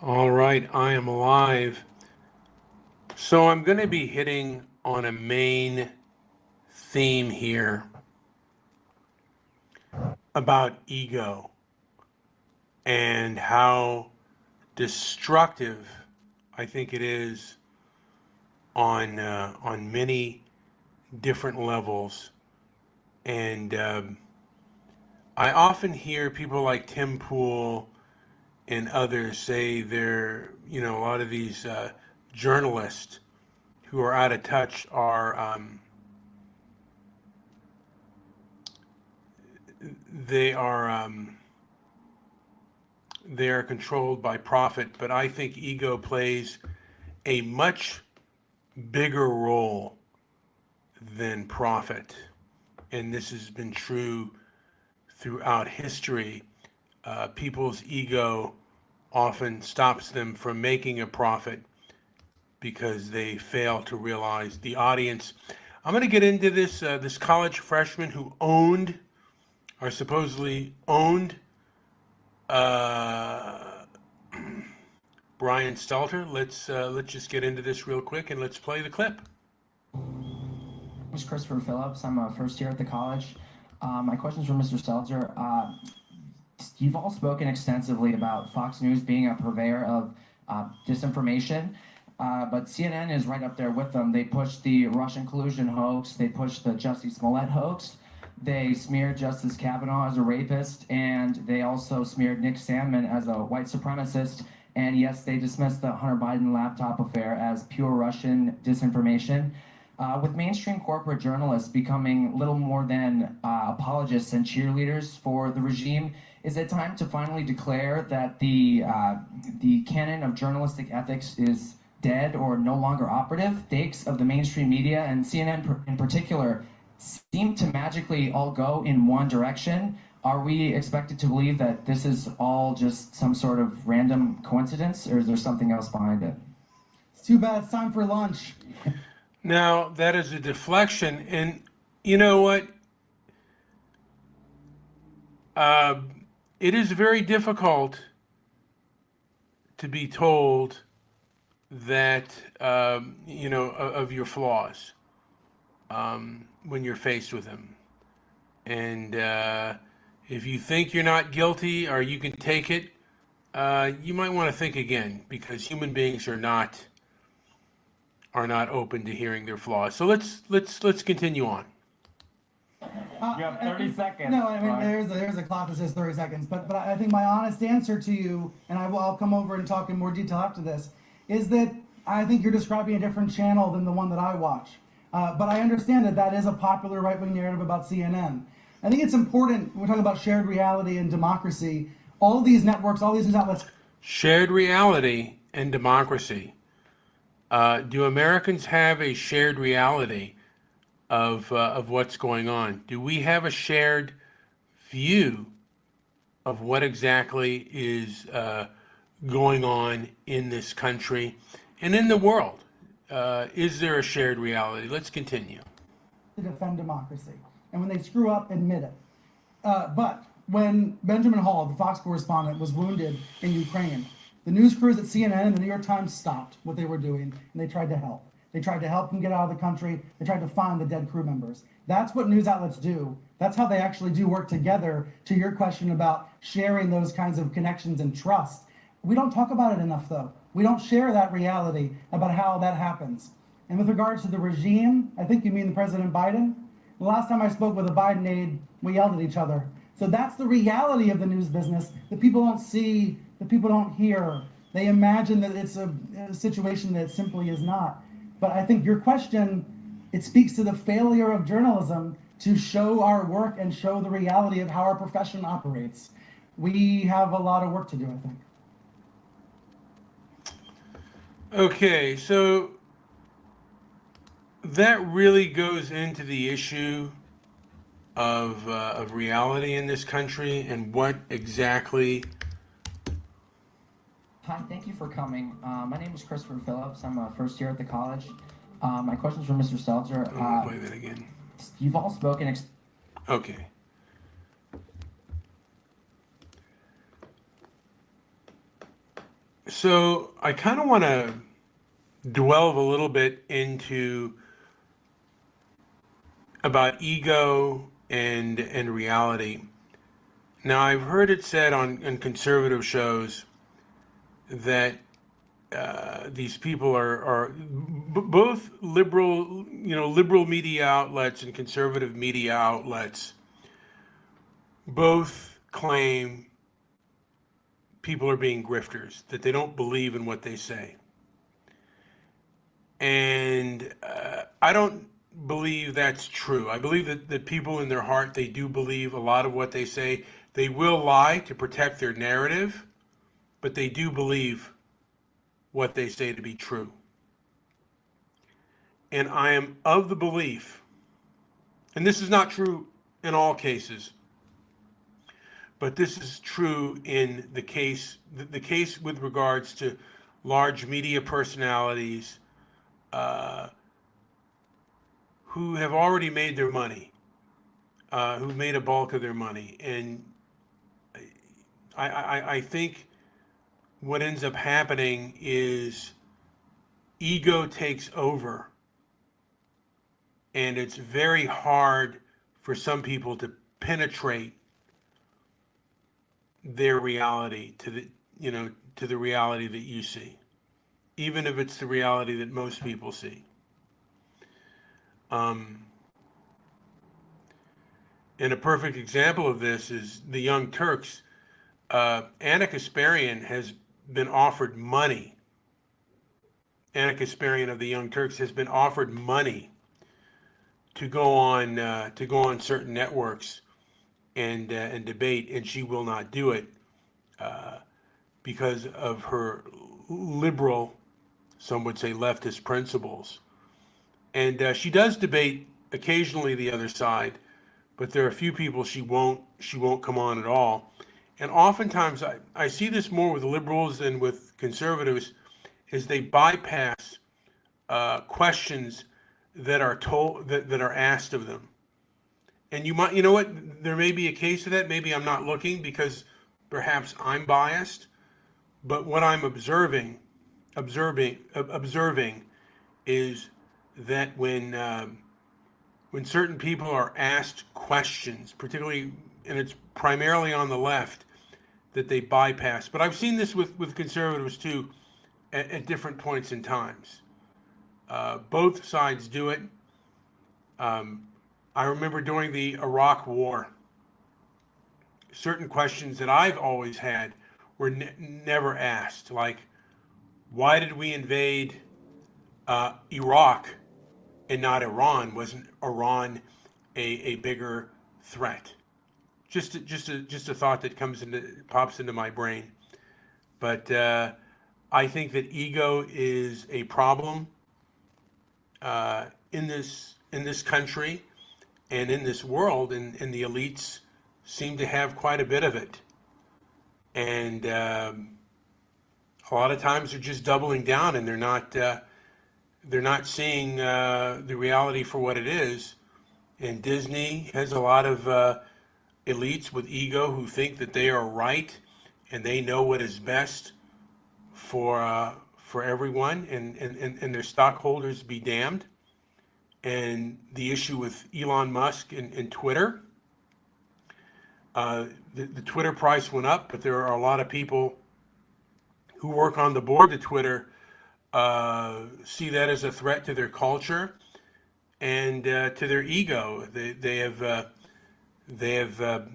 All right, I am live. So I'm going to be hitting on a main theme here about ego and how destructive I think it is on many different levels. And I often hear people like Tim Pool and others say a lot of these journalists who are out of touch are they are they are controlled by profit, but I think ego plays a much bigger role than profit, and this has been true throughout history. People's ego often stops them from making a profit because they fail to realize the audience. I'm going to get into this college freshman who owned, or supposedly owned, uh, Brian Stelter. Let's just get into this real quick and let's play the clip. My name is Christopher Phillips. I'm a first year at the college. My question is for Mr. Stelter. You've all spoken extensively about Fox News being a purveyor of disinformation, but CNN is right up there with them. They pushed the Russian collusion hoax. They pushed the Jussie Smollett hoax. They smeared Justice Kavanaugh as a rapist, and they also smeared Nick Sandmann as a white supremacist. And yes, they dismissed the Hunter Biden laptop affair as pure Russian disinformation. With mainstream corporate journalists becoming little more than apologists and cheerleaders for the regime, is it time to finally declare that the canon of journalistic ethics is dead or no longer operative? Stakes of the mainstream media and CNN in particular seem to magically all go in one direction. Are we expected to believe that this is all just some sort of random coincidence, or is there something else behind it? It's too bad it's time for lunch. Now, that is a deflection, and you know what? Uh, it is very difficult to be told that, of your flaws when you're faced with them. And if you think you're not guilty or you can take it, you might want to think again because human beings are not open to hearing their flaws. So let's continue on. You have 30 seconds. No, I mean there's a clock that says 30 seconds, but I think my honest answer to you, and I'll come over and talk in more detail after this, is that I think you're describing a different channel than the one that I watch. But I understand that is a popular right-wing narrative about CNN. I think it's important when we're talking about shared reality and democracy. All these networks, all these news outlets. Shared reality and democracy. Do Americans have a shared reality of what's going on? Do we have a shared view of what exactly is going on in this country and in the world? Is there a shared reality? Let's continue. To defend democracy, and when they screw up, admit it. But when Benjamin Hall, the Fox correspondent, was wounded in Ukraine, the news crews at CNN and the New York Times stopped what they were doing, and they tried to help. They tried to help him get out of the country. They tried to find the dead crew members. That's what news outlets do. That's how they actually do work together. To your question about sharing those kinds of connections and trust, we don't talk about it enough, though. We don't share that reality about how that happens. And with regards to the regime, I think you mean the President Biden. The last time I spoke with a Biden aide, we yelled at each other. So that's the reality of the news business that people don't see, that people don't hear. They imagine that it's a situation that simply is not. But I think your question, it speaks to the failure of journalism to show our work and show the reality of how our profession operates. We have a lot of work to do, I think. Okay, so that really goes into the issue of reality in this country and what exactly. Hi, thank you for coming. My name is Christopher Phillips. I'm a first year at the college. My question is for Mr. Stelter. Play that again. You've all spoken. Okay. So I kind of want to delve a little bit into about ego and reality. Now, I've heard it said on conservative shows that these people are both liberal, liberal media outlets and conservative media outlets both claim people are being grifters, that they don't believe in what they say. And I don't believe that's true. I believe that people in their heart, they do believe a lot of what they say. They will lie to protect their narrative, but they do believe what they say to be true. And I am of the belief, and this is not true in all cases, but this is true in the case with regards to large media personalities who have already made their money, who've made a bulk of their money. And I think what ends up happening is ego takes over, and it's very hard for some people to penetrate their reality to the reality that you see, even if it's the reality that most people see. And a perfect example of this is the Young Turks. Anna Kasparian has been offered money. Anna Kasparian of the Young Turks has been offered money to go on certain networks and debate, and she will not do it because of her liberal, some would say leftist principles. And she does debate occasionally the other side, but there are a few people she won't come on at all. And oftentimes I see this more with liberals than with conservatives, is they bypass questions that are asked of them. And you know what, there may be a case of that. Maybe I'm not looking because perhaps I'm biased, but what I'm observing is that when certain people are asked questions, particularly, and it's primarily on the left, that they bypass. But I've seen this with conservatives too, at different points in times. Both sides do it. I remember during the Iraq War, certain questions that I've always had were never asked, like, why did we invade Iraq and not Iran? Wasn't Iran a bigger threat? Just a thought that pops into my brain. But I think that ego is a problem in this country and in this world, and the elites seem to have quite a bit of it. And a lot of times they're just doubling down, and they're not seeing the reality for what it is. And Disney has a lot of elites with ego who think that they are right and they know what is best for everyone, and their stockholders be damned. And the issue with Elon Musk and Twitter, the Twitter price went up, but there are a lot of people who work on the board of Twitter see that as a threat to their culture and to their ego. They have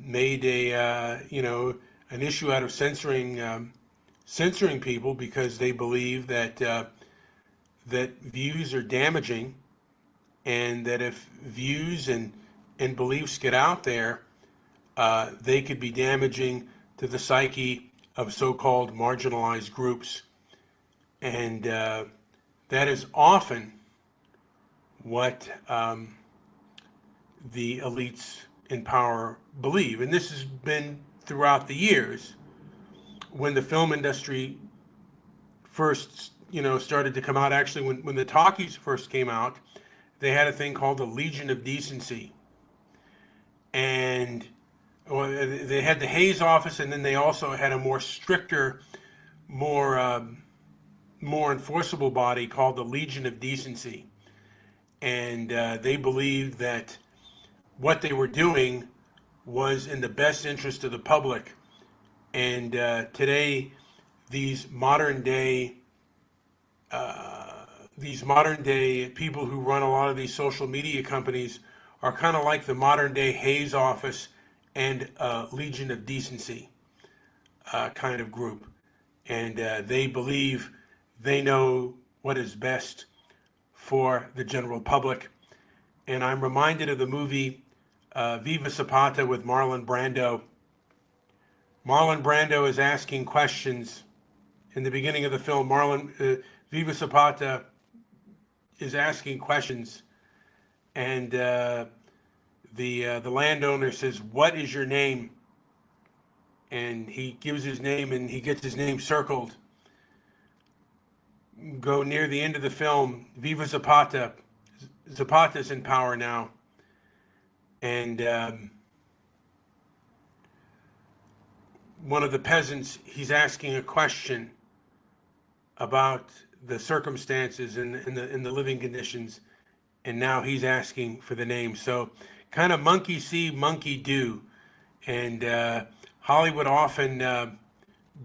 made an issue out of censoring people because they believe that views are damaging, and that if views and beliefs get out there, they could be damaging to the psyche of so-called marginalized groups. And that is often what the elites in power believe. And this has been throughout the years. When the film industry first, started to come out, actually when the talkies first came out, they had a thing called the Legion of Decency. And they had the Hayes office, and then they also had a more stricter more enforceable body called the Legion of Decency, and they believed that what they were doing was in the best interest of the public. And today, these modern day people who run a lot of these social media companies are kind of like the modern day Hayes office and Legion of Decency kind of group. And they believe they know what is best for the general public. And I'm reminded of the movie Viva Zapata with Marlon Brando. Marlon Brando is asking questions in the beginning of the film. Viva Zapata is asking questions, and the landowner says, "What is your name?" And he gives his name, and he gets his name circled. Go near the end of the film, Viva Zapata. Zapata's in power now, and one of the peasants, he's asking a question about the circumstances and the living conditions, and now he's asking for the name. So kind of monkey see, monkey do, and Hollywood often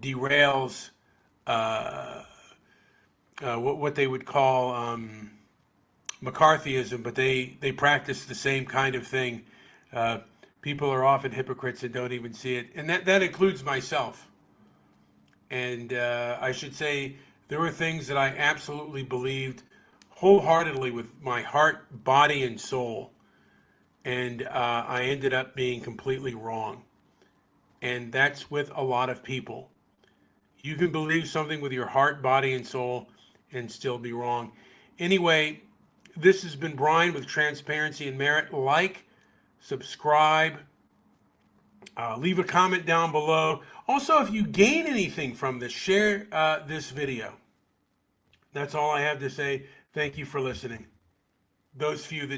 derails what they would call McCarthyism, but they practice the same kind of thing. People are often hypocrites and don't even see it, and that includes myself. And I should say there were things that I absolutely believed wholeheartedly with my heart, body, and soul, and I ended up being completely wrong. And that's with a lot of people. You can believe something with your heart, body, and soul and still be wrong. Anyway, this has been Brian with Transparency and Merit. Like, subscribe, leave a comment down below. Also, if you gain anything from this, share this video. That's all I have to say. Thank you for listening. Those few that